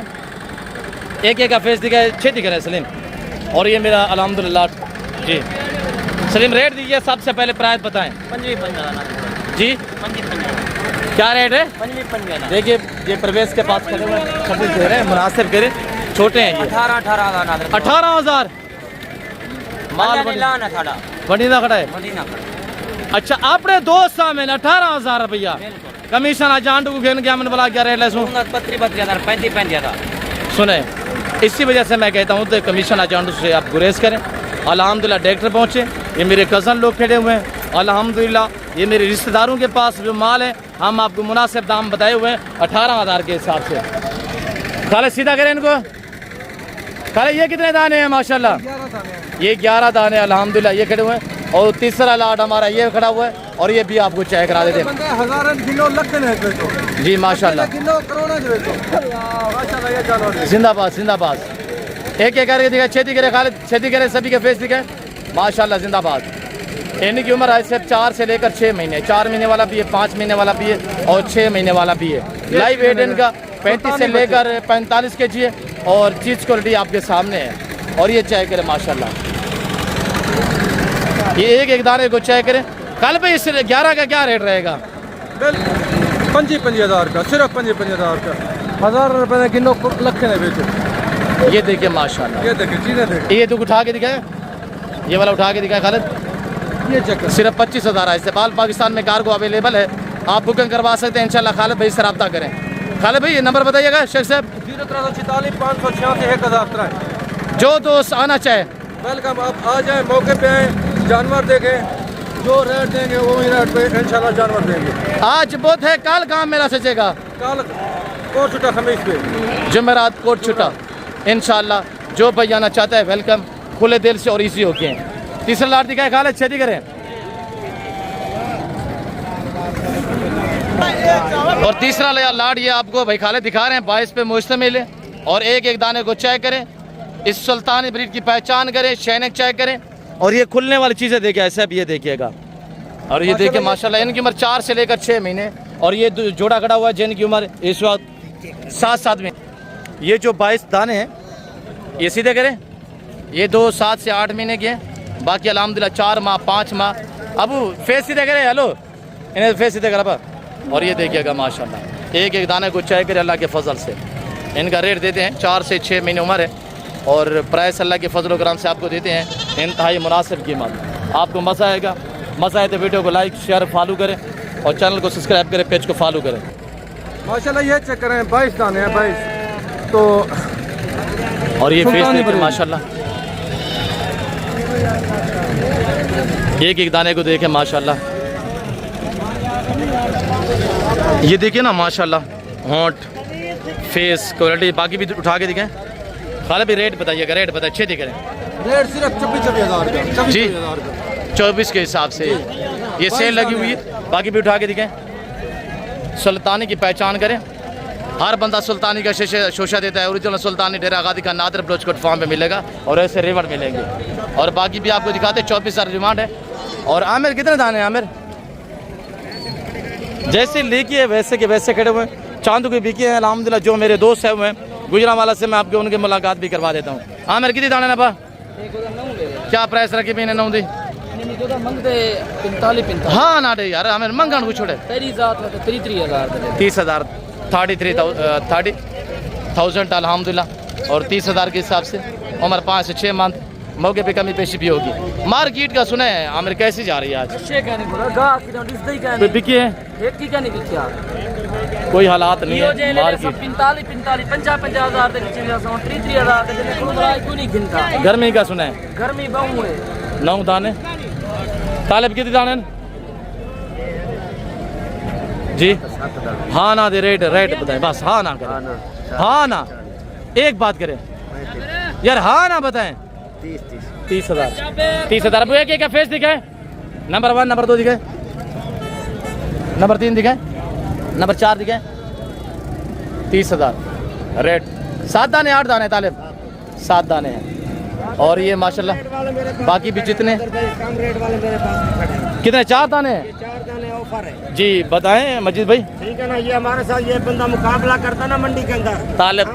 एक एक का फेस दिखाए, 6 दिख रहे सलीम। और ये मेरा अल्हम्दुलिल्लाह जी। सलीम रेट दीजिए, सबसे पहले प्राइस बताएं। 25 जी 25 क्या रेट है? 25 देखिए ये प्रवेश के पास खड़े हुए 26 दे रहे हैं, मुनासिब करें। छोटे हैं ये 18,000 माल बड़ी ना खड़ा है। अच्छा आपने दोस्त सामने 18,000 रुपया कमीशन आ जान को घेन गया। मैंने बोला क्या रेट है? 35,000 सुने, इसी वजह से मैं कहता हूँ तो कमीशन आ जान से आप गुरेज करें। अल्हम्दुलिल्लाह डायरेक्टर पहुँचे, ये मेरे कज़न लोग खड़े हुए हैं। अल्हम्दुलिल्लाह ये मेरे रिश्तेदारों के पास जो माल है हम आपको मुनासिब दाम बताए हुए हैं 18,000 के हिसाब से। खाले सीधा करें इनको। खाले ये कितने दाने हैं? माशाल्लाह ये 11 दाने अल्हम्दुलिल्लाह ये खड़े हुए हैं। और तीसरा लाट हमारा ये खड़ा हुआ है और ये भी आपको चेक करा देते हैं। जी माशाल्लाह जिंदाबाद जिंदाबाद। एक एक करके दिखाए, छेती करे खालिद, छेती करे, सभी के फेस दिखाए माशाल्लाह जिंदाबाद। इनकी उम्र है सिर्फ 4 से लेकर 6 महीने। 4 महीने वाला भी है, 5 महीने वाला भी है और 6 महीने वाला भी है। लाइव वेट इनका 35 से लेकर 45 के जी है और चीज़ क्वालिटी आपके सामने है। और ये चेक करें माशाल्लाह ये एक दाने को चेक करें। कल भाई इस 11 का क्या रेट रहेगा? 55,000 का, सिर्फ 55,000 का। 1000 रुपये किलो लखे ने बेचे। ये देखिए माशाल्लाह, ये देखिए चीज़ें देखिए। ये तो उठा के दिखाए, ये वाला उठा के दिखाए खालिद। ये चेक सिर्फ 25,000 है। इस्तेमाल पाकिस्तान में कार्गो अवेलेबल है, आप बुकिंग करवा सकते हैं इंशाल्लाह। खालिद भाई से रब्ता करें। खालिद भाई ये नंबर बताइएगा शेख साहब। 0346 586 1003। जो दोस्त आना चाहे वेलकम, आप आ जाएं, मौके पे आए, जानवर देखें, जो रेट देंगे वो ही रेट पे इंशाल्लाह जानवर देंगे। आज बहुत है, कल कहाँ मेला सजेगा? कल कोट छुट्टा खमीस पे, जुमेरात कोट छुट्टा इंशाल्लाह। जो भाई आना चाहता है वेलकम, खुले दिल से और इजी होके। तीसरा लाट दिखाए खालिद, छेदी करें। और तीसरा लाट ये आपको भाई खालिद दिखा रहे हैं, 22 पे मुश्तमिल है। और एक दाने को चेक करें, इस सुल्तानी ब्रीड की पहचान करें, शैनक चेक करें। और ये खुलने वाली चीज़ें देखिए, ऐसे अब ये देखिएगा। और ये देखिए माशाल्लाह, इनकी उम्र 4 से लेकर 6 महीने। और ये जोड़ा खड़ा हुआ है जिनकी उम्र इस वक्त 7 में। ये जो 22 दाने हैं ये सीधे करें, ये 2 7 से 8 महीने के हैं। बाकी अल्हम्दुलिल्लाह 4 माह 5 माह। अब फेस सीधे करें, हेलो इन्हें फेस सीधे करा। और ये देखिएगा माशाल्लाह, एक दाने को चेक करें अल्लाह के फजल से। इनका रेट देते हैं 4 से 6 महीने उम्र है। और प्राइस अल्लाह के फजल करम से आपको देते हैं इंतहाई मुनासिब कीमत। आपको मज़ा आएगा। मज़ा आए तो वीडियो को लाइक शेयर फॉलो करें और चैनल को सब्सक्राइब करें, पेज को फॉलो करें। माशाल्लाह ये चेक करें, 22 दाने हैं, 22 तो। और ये फेस देखिए माशाल्लाह, एक दाने को देखें माशाल्लाह। ये देखिए ना माशाल्लाह, होंठ फेस क्वालिटी। बाकी भी उठा के दिखाएं। खालिद भी रेट बताइएगा, रेट बताइए, अच्छे दिख रहे हैं। रेट सिर्फ 24,000 का जी, 24,000 का। 24 के हिसाब से ये सेल लगी हुई है। बाकी भी उठा के दिखाएं। सुल्तानी की पहचान करें। हर बंदा सुल्तानी का शोशा देता है। ओरिजिनल सुल्तानी डेरा गादी का नादर ब्लोचकोट फार्म पे मिलेगा और ऐसे रेवड़ मिलेंगे। और बाकी भी आपको दिखाते हैं। 24,000 डिमांड है। और आमिर कितने दाने हैं? आमिर जैसे लेके है वैसे के वैसे खड़े हुए हैं। चांद के बिके हैं अल्हम्दुलिल्लाह। जो मेरे दोस्त हैं हुए हैं गुजरावाला से, मैं आपके उनकी मुलाकात भी करवा देता हूँ। आमिर कितने दाने ना पा? क्या प्राइस रखे भी नौ दी? हाँ ना डे यार, आमिर मंगा कुछ छोड़े। 30,000 33,000 अल्हम्दुलिल्लाह। और 30,000 के हिसाब से उम्र 5 से 6 मंथ। मौके पे कमी पेशी भी होगी। मार्केट का सुना है आमिर कैसी जा रही है आज? बिकी है कोई हालात नहीं है मार्केट। 50,000 गर्मी का सुना है, गर्मी बहु है। 9 दाने। तालिब कितने दाने जी? हाँ ना दे, रेट बताएं बस। हाँ ना करें, हाँ ना एक बात करें यार, हाँ ना बताएं। 30,000 एक एक फेस दिखाए। नंबर 1 नंबर 2 दिखाए, नंबर 3 दिखाए, नंबर 4 दिखाए। 30,000 रेट। 7 दाने 8 दाने तालिब, 7 दाने हैं। और ये माशाल्लाह बाकी भी जितने कितने 4 दाने हैं? 4 दाने ऑफर है जी बताएं मजीद भाई। ठीक है ना, ये हमारे साथ ये बंदा मुकाबला करता ना मंडी के अंदर। तालिब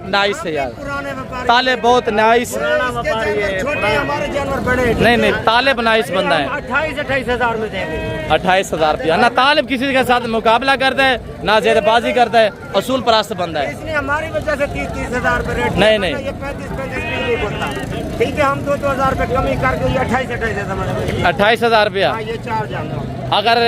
नाइस है यार, पुराने व्यापारी, तालिब बहुत नाइस। पुराना व्यापारी है। छोटे हमारे जानवर बड़े। नहीं तालिब नाइस बंदा है। 28,000 में देंगे। 28,000 रुपया ना। तालिब किसी के साथ मुकाबला करता है ना, ज़्यादाबाजी करता है, असूल परास्त बंदा है। इसलिए हमारी वजह से 30,000 रुपये रेट। नहीं ये 35,000 बोलता। ठीक है, हम 2,000 रुपये कमी करके ये 28,000 28,000 रुपया। ये 4 जानवर। अगर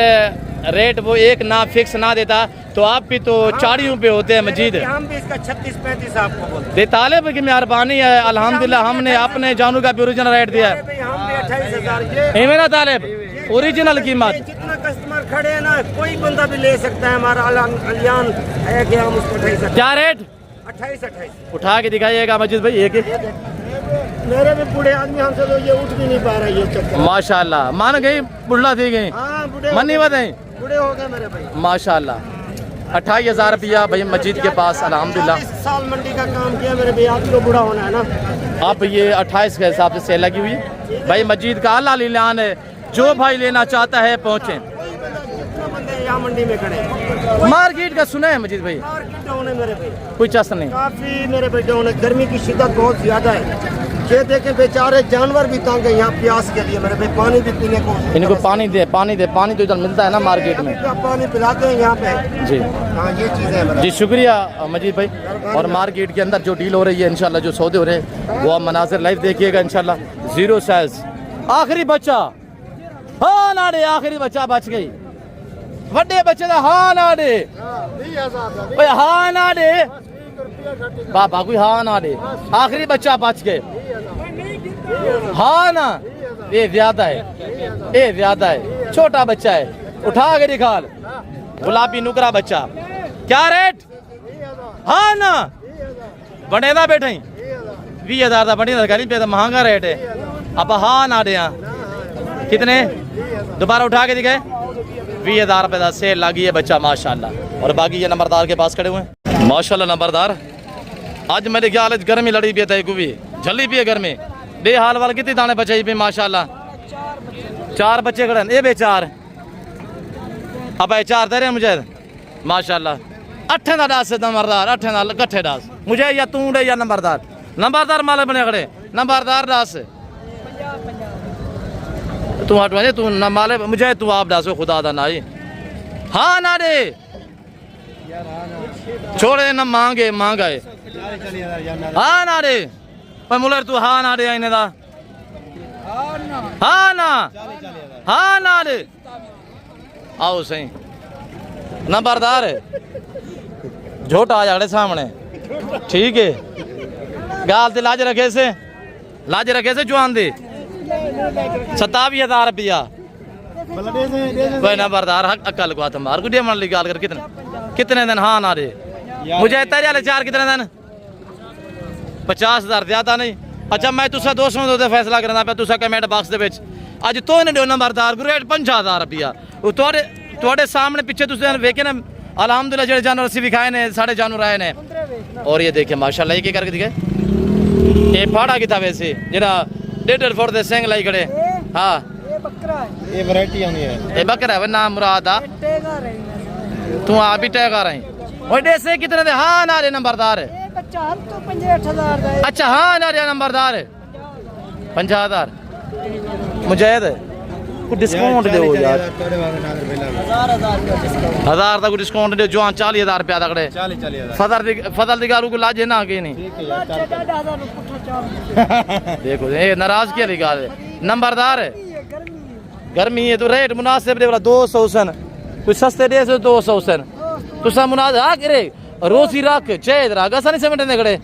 रेट वो एक ना फिक्स ना देता तो आप भी तो चाड़ियों पे होते हैं मजीद। हम भी इसका 36-35 आपको बोलते दे तालिब की मेहरबानी है अल्हम्दुलिल्लाह। हमने अपने जानू का भी ओरिजिनल रेट दिया है। हैं। हम भी 28,000 ये मेरा तालिब ओरिजिनल कीमत। जितना कस्टमर खड़े हैं ना, कोई बंदा भी ले सकता है। हमारा अलियान है कि हम उसको 28,000। क्या रेट? 28 उठा के दिखाइएगा मजीद भाई। एक मेरे भी बूढ़े आदमी हमसे तो ये उठ भी नहीं पा रहा। ये चक्कर माशाल्लाह मान गई, बुढ़ला थी गई। हाँ, बूढ़े मन नहीं बताई, बूढ़े हो गए मेरे भाई। माशाल्लाह। 28,000 रुपया भाई मजीद के पास अल्हम्दुलिल्लाह। 40 साल मंडी का काम किया मेरे भाई। आप तो बूढ़ा होना है ना। अब ये 28 के हिसाब से सेल लगी हुई है भाई। मजीद का अल्लाह लिलान है। जो भाई लेना चाहता है पहुँचे। कोई बंदा जितना बंदा यहाँ मंडी में खड़े हैं। मार्केट का सुना है मजीद भाई? मार्केट डाउन है मेरे भाई, कोई चस नहीं। काफी मेरे भाई डाउन है। गर्मी की शिद्दत बहुत ज्यादा है। ये देखें बेचारे जानवर भी तंग है यहाँ प्यास के लिए मेरे भाई, पानी भी पीने को। इनको पानी दे, पानी दे, पानी तो इधर मिलता है ना मार्केट में। पानी पिलाते हैं यहाँ पे जी हाँ, ये चीज़ है जी। शुक्रिया मजीद भाई। और मार्केट के अंदर जो डील हो रही है इंशाल्लाह, जो सौदे हो रहे हैं वो आप मनाजिर लाइव देखिएगा इंशाल्लाह। 0 साइज आखिरी बच्चा, हाँ ना दे, आखिरी बच्चा बच गई। वड्डे बच्चे का हाँ ना दे, हाँ ना दे बाबा, कोई हाँ ना दे, आखिरी बच्चा बच गए। हाँ ना, ये ज्यादा है, ये ज्यादा है, छोटा बच्चा है, उठा के निकाल। गुलाबी नुकरा बच्चा, क्या रेट? हाँ ना बने ना बैठे 20,000 का बने पे तो महंगा रेट है। अब हाँ ना दे यहाँ कितने दोबारा उठा के दिखाए 20,000 रुपये का सेल लगी है बच्चा माशाल्लाह। और बाकी ये नंबरदार के पास खड़े हुए हैं माशाल्लाह। नंबरदार आज मेरे ख्याल है गर्मी लड़ी भी है, भी झली भी है गर्मी। दे हाल वाल कितने दाने बचाई पे माशाल्लाह? 4 बच्चे खड़े ये बेचार। अब 4 दे रहे मुझे माशाल्लाह। 8 का डास नंबरदार, 8 ना कट्ठे डास मुझे या तू डे या नंबरदार। नंबरदार माले बने खड़े, नंबरदार डास तू हटवा तू न माले मुझे, तू आप डासो खुदा दा नाई। हाँ ना दे छोड़े न मांगे मांगे। हाँ ना दे पर मुलर तू हाँ ना दे आईने दा। हाँ ना, हाँ ना दे आओ सही। नंबरदार झोटा आ जाड़े सामने ठीक है। गाल ते लाज रखे से, लाज रखे से जुआन दे 27,000 रुपया। नंबरदार अकल को हाथ मार गुडिया मन ली गाल कर कितने दिन? हाँ ना दे मुझे तेरे वाले 4 कितने दिन? 50,000 ज्यादा नहीं। अच्छा मैं तुसा 200 दे फैसला करना पे, तुसा कमेंट बॉक्स दे विच अज तो ने नंबरदार रेट 50,000 रुपया। थोड़े सामने पिछे तुसे वेखे ना अलहमदुलिल्लाह जेडे जानवर असी विखाए ने, साढ़े जानवर आए ने। और ये देखे माशाल्लाह ये करके दिखे ये फाड़ा की था वैसे जेड़ा 1.5 फुट दे सिंग लाई खड़े। हाँ ये बकरा है, ये वैरायटी होनी है, ये बकरा है नाम मुराद आ। तू आप भी टैग आ रही और से कितने दे? हाँ ना रे नंबरदार है। अच्छा हाँ ना रे नंबरदार है 50,000। मुजाहिद कुछ डिस्काउंट दो यार, 1,000 तक डिस्काउंट दे। जो 40,000 रुपया तकड़े फजल दी गारू को लाजे ना के नहीं। देखो ये नाराज क्या लिखा है नंबरदार है। गर्मी है तो रेट मुनासिब दे 200 सन, कुछ सस्ते दे 200 सन तुसा मुनासिब आ करे रोजी रख चेद रख असा नहीं समझने खड़े।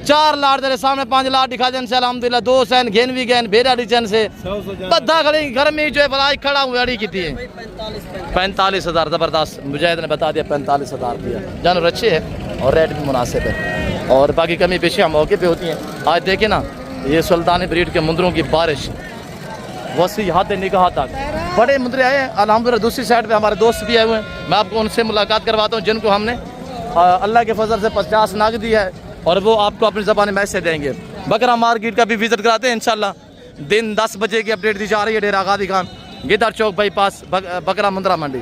4 लाट तेरे सामने 5 लाट दिखा जन से अलहमदुलिल्लाह 2 सैन घेन भी गैन बेरा डिचन से बद्दा खड़े गर्मी जो है फलाज खड़ा हुआ अड़ी की 45,000 जबरदस्त। मुजाहिद ने बता दिया 45,000 रुपया। जानवर अच्छे है और रेट भी मुनासिब है और बाकी कमी पेशियाँ मौके पे होती हैं। आज देखे ना ये सुल्तानी ब्रीड के मुंदरों की बारिश वसी हद निगाह तक बड़े मुंदरे आए हैं अल्हम्दुलिल्लाह। दूसरी साइड पे हमारे दोस्त भी आए हुए हैं, मैं आपको उनसे मुलाकात करवाता हूँ जिनको हमने अल्लाह के फजल से 50 नाग दिया है और वो आपको अपनी ज़बान में मैसेज देंगे। बकरा मार्केट का भी विजिट कराते हैं इंशाल्लाह। दिन 10 बजे की अपडेट दी जा रही है डेरा गादी खान गिदर चौक बाईपास बकरा मुंद्रा मंडी।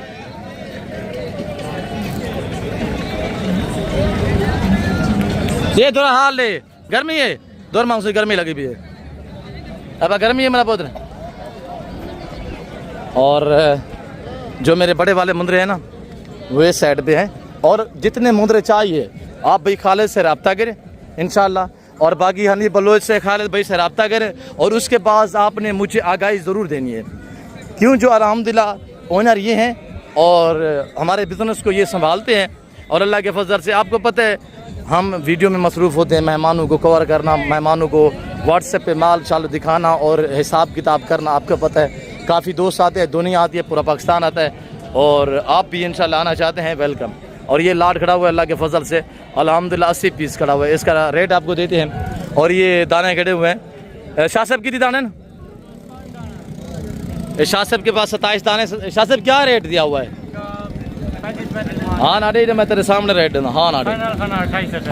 ये थोड़ा हाल ले गर्मी है दौर मांग से गर्मी लगी भी है। अब गर्मी है मेरा पुत्र। और जो मेरे बड़े वाले मुंदरे हैं ना वो इस साइड पे हैं और जितने मुंदरे चाहिए आप भाई खालिद से रब्ता करें इंशाल्लाह और बाकी हनी बलोच से खालिद भाई से रब्ता करें और उसके बाद आपने मुझे आगाही ज़रूर देनी है क्यों जो अल्हम्दुलिल्लाह ओनर ये हैं और हमारे बिज़नेस को ये संभालते हैं और अल्लाह के फजल से आपको पता है हम वीडियो में मसरूफ़ होते हैं, मेहमानों को कवर करना, मेहमानों को व्हाट्सएप पे माल चालू दिखाना और हिसाब किताब करना। आपको पता है काफ़ी दोस्त आते हैं, दुनिया आती है, पूरा पाकिस्तान आता है और आप भी इंशाल्लाह आना चाहते हैं वेलकम। और ये लाट खड़ा हुआ है अल्लाह के फजल से अल्हम्दुलिल्लाह 80 पीस खड़ा हुआ है। इसका रेट आपको देते हैं और ये दाने खड़े हुए हैं। शाह साहब कितनी दाने शाह साहब के पास 27 दाने। शाह साहब क्या रेट दिया हुआ है? हाँ ना दे मैं तेरे सामने रेट देना। हाँ ना दे,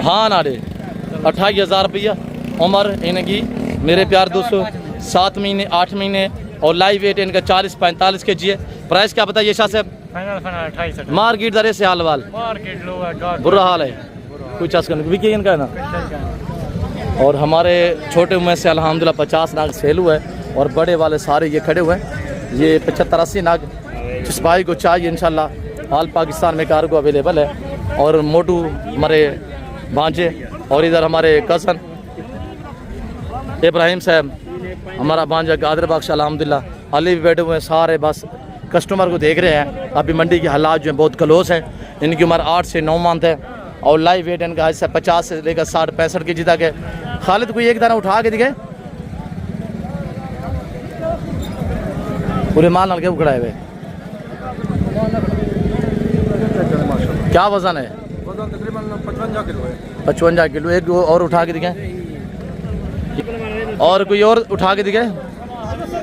हाँ ना दे 28,000 रुपया उम्र इनकी मेरे प्यार दोस्तों 7 महीने 8 महीने और लाइव वेट इनका 40-45 kg है। प्राइस क्या बताइए शाह साहब? फाइनल 28 मार्केट दरे से हाल वाल मार्केट लो है बुरा हाल है कुछ असकन विकी इनका है ना। और हमारे छोटे में से अल्हम्दुलिल्लाह 50 नाग सेल हुआ है और बड़े वाले सारे ये खड़े हुए हैं। ये 75-80 नाग जिस भाई को चाहिए इंशाल्लाह ऑल पाकिस्तान में कार्गो अवेलेबल है। और मोटू हमारे भांजे और इधर हमारे कज़न इब्राहिम साहब हमारा भांजा कादर बख्श अल्हम्दुलिल्लाह अली भी बैठे हुए हैं सारे बस कस्टमर को देख रहे हैं। अभी मंडी के हालात जो हैं बहुत क्लोज हैं। इनकी उम्र 8 से 9 मंथ है और लाइव वेट इनका हिस्सा 50 से लेकर 60-65 के जी तक है। खालिद कोई एक दाना उठा के दिखे पूरे माल नलके उखड़ाए हुए क्या वजन है? वजन तकरीबन 55 किलो है। 55 किलो। एक और उठा के दिखे और कोई और उठा के दिखे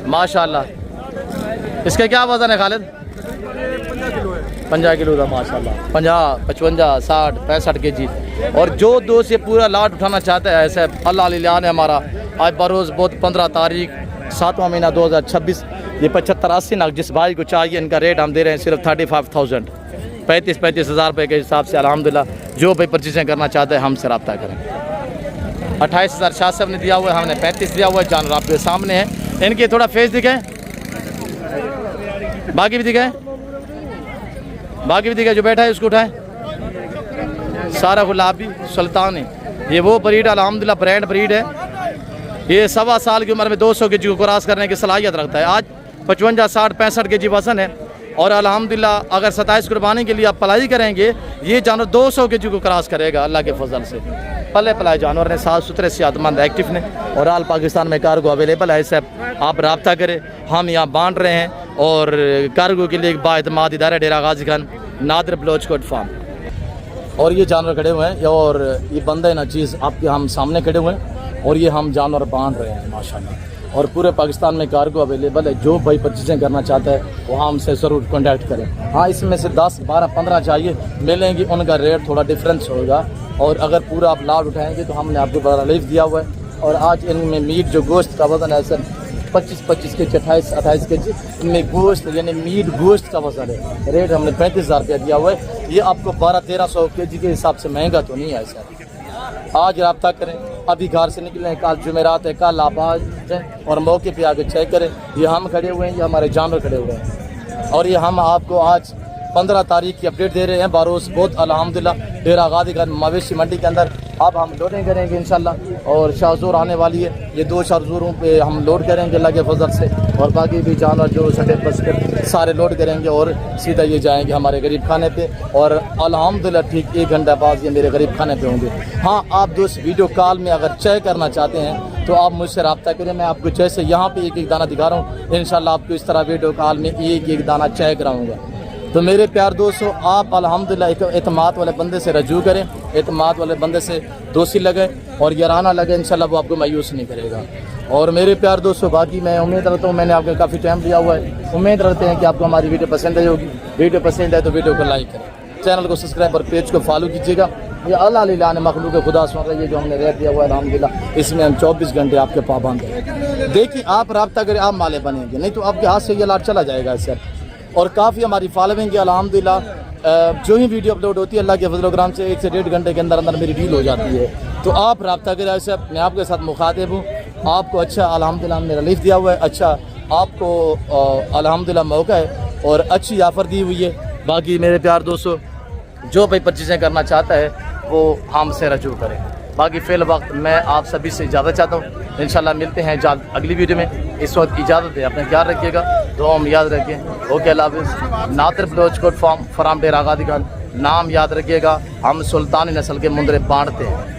माशाल्लाह। इसका क्या वजन है खालिद? 50 किलो है। 50 किलो था माशाल्लाह। 50, 55, 60, 65 के जी। और जो दोस्त ये पूरा लाट उठाना चाहता है ऐसे अल्लाह लिलान है हमारा आज बरोज़ बहुत 15 तारीख 7वां महीना 2026 ये 75-80 नाग जिस भाई को चाहिए इनका रेट हम दे रहे हैं सिर्फ 35,000 35 हज़ार रुपये के हिसाब से अल्हम्दुलिल्लाह। जो भाई परचेजिंग करना चाहते हैं हमसे रब्ता करें। 28,000 शाह साहब ने दिया हुआ है, हमने 35 दिया हुआ है। जानवर आपके सामने है। इनके थोड़ा फेस दिखे बाकी भी दिखे जो बैठा है उसको उठाए सारा गुलाबी सुल्तानी ये वो ब्रीड अल्हम्दुलिल्लाह ब्रांड ब्रीड है। ये 1.25 साल की उम्र में 200 के जी को क्रॉस करने की सलाहियत रखता है। आज 55, 60, 65 के जी वजन है और अल्हम्दुलिल्लाह अगर 27 कुर्बानी के लिए आप पलाई करेंगे ये जानवर 200 के जी को क्रॉस करेगा अल्लाह के फजल से। पले पलाए जानवर ने साफ सुथरे सेहतमंद एक्टिव ने और आल पाकिस्तान में कार्गो अवेलेबल है। इससे आप रब्ता करें। हम यहाँ बांट रहे हैं और कार्गो के लिए एक बाएतमाद इदारा डेरा गाजी खान नादर ब्लोच कोट फार्म। और ये जानवर खड़े हुए हैं और ये बंदे ना चीज़ आपके हम सामने खड़े हुए हैं और ये हम जानवर बांट रहे हैं माशाल्लाह। और पूरे पाकिस्तान में कार्गो अवेलेबल है। जो भाई परचेजिंग करना चाहता है वो हमसे ज़रूर कॉन्टैक्ट करें। हाँ इसमें से 10, 12, 15 चाहिए मिलेंगी उनका रेट थोड़ा डिफरेंस होगा। और अगर पूरा आप लाभ उठाएंगे तो हमने आपको बड़ा रिलीफ दिया हुआ है। और आज इनमें मीट जो गोश्त का वजन है सर 25 के जी 28 के जी इनमें गोश्त यानी मीट गोश्त का वजन है। रेट हमने 35,000 रुपया दिया हुआ है। ये आपको 1200-1300 के जी के हिसाब से महंगा तो नहीं है सर। आज रब्ता करें। अभी घर से निकले कल जुमेरात है कल आप आ जाएँ और मौके पे आके चेक करें। ये हम खड़े हुए हैं ये हमारे जानवर खड़े हुए हैं और ये हम आपको आज 15 तारीख की अपडेट दे रहे हैं बारोज़ बहुत अल्हम्दुलिल्लाह डेरा गाजी खान मवेशी मंडी के अंदर। अब हम लोडिंग करेंगे इंशाल्लाह और शाहजूर आने वाली है। ये 2 शाहजूरों पे हम लोड करेंगे अल्लाह के फजल से और बाकी भी जानवर जो सटे बस कर सारे लोड करेंगे और सीधा ये जाएंगे हमारे गरीब खाने पे। और अल्हम्दुलिल्लाह ठीक 1 घंटा बाद ये मेरे गरीब खाने पे होंगे। हाँ आप दोस्त वीडियो कॉल में अगर चेक करना चाहते हैं तो आप मुझसे रब्ता करें। मैं आपको जैसे यहाँ पे एक दाना दिखा रहा हूँ इंशाल्लाह आपको इस तरह वीडियो कॉल में एक दाना चेक कराऊँगा। तो मेरे प्यार दोस्तों आप अल्हम्दुलिल्लाह एक एतमाद वाले बंदे से रजू करें। एतमाद वाले बंदे से दोस्ती लगे और याराना लगे इंशाल्लाह वो आपको मायूस नहीं करेगा। और मेरे प्यार दोस्तों बाकी मैं उम्मीद रखता हूँ मैंने आपको काफ़ी टाइम दिया हुआ है। उम्मीद रखते हैं कि आपको हमारी वीडियो पसंद आई होगी। वीडियो पसंद है तो वीडियो को लाइक करें चैनल को सब्सक्राइब और पेज को फॉलो कीजिएगा। ये अल्लाह लिलान मखलूक खुदा सुन रही है जो हमने रेट दिया हुआ है अल्हम्दुलिल्लाह इसमें हम 24 घंटे आपके पाबंद हैं। देखिए आप रब्ता करें आप माले बनेंगे नहीं तो आपके हाथ से ये लाट चला जाएगा सर। और काफ़ी हमारी फॉलोइंग है अल्हम्दुलिल्लाह। जो ही वीडियो अपलोड होती है अल्लाह के फजल-ओ-करम से 1 से 1.5 घंटे के अंदर मेरी डील हो जाती है। तो आप रब्ता करें ऐसे मैं आपके साथ मुखातिब हूँ। आपको अच्छा अल्हम्दुलिल्लाह हमने रिलीफ दिया हुआ है। अच्छा आपको अल्हम्दुलिल्लाह मौका है और अच्छी ऑफ़र दी हुई है। बाकी मेरे प्यार दोस्तों जो भाई परचेजिंग करना चाहता है वो हमसे रजू करें। बाकी फ़िल वक्त मैं आप सभी से इजाज़त चाहता हूँ। इंशाल्लाह मिलते हैं अगली वीडियो में। इस वक्त इजाज़त है अपना ख्याल रखिएगा दुआ में याद रखें। ओके अल्लाह हाफ़िज़। नादर ब्लोच कोट फार्म डेरा गाजी खान नाम याद रखिएगा। हम सुल्तानी नस्ल के मुंदरे बांटते हैं।